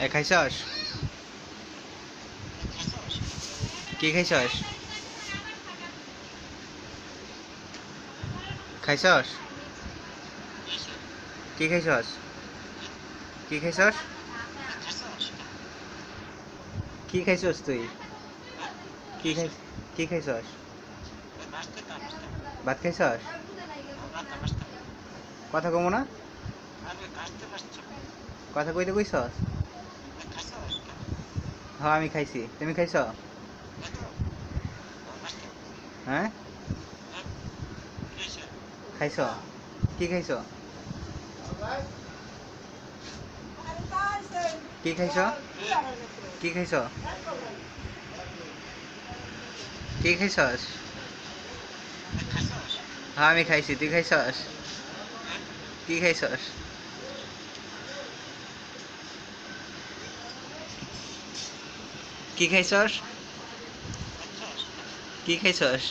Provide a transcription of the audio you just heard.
এ খাইছস? কি খাইছস? খাইছস? কি খাইছস? কি খাইছস? কি খাইছস তুই? কি খাই কি খাইছস? ভাত খাইছস? কথা কমো না? কথা কইতে কইছস? হ্যাঁ আমি খাইছি। তুমি খাইছ? হ্যাঁ? খাইছ? কি খাইছ? কি খাইছ? কি খাইছ? কি খাইছস? হ্যাঁ আমি খাইছি। তুই খাইছস? কি খাইছস? কি খাইছস? কি খাইছস?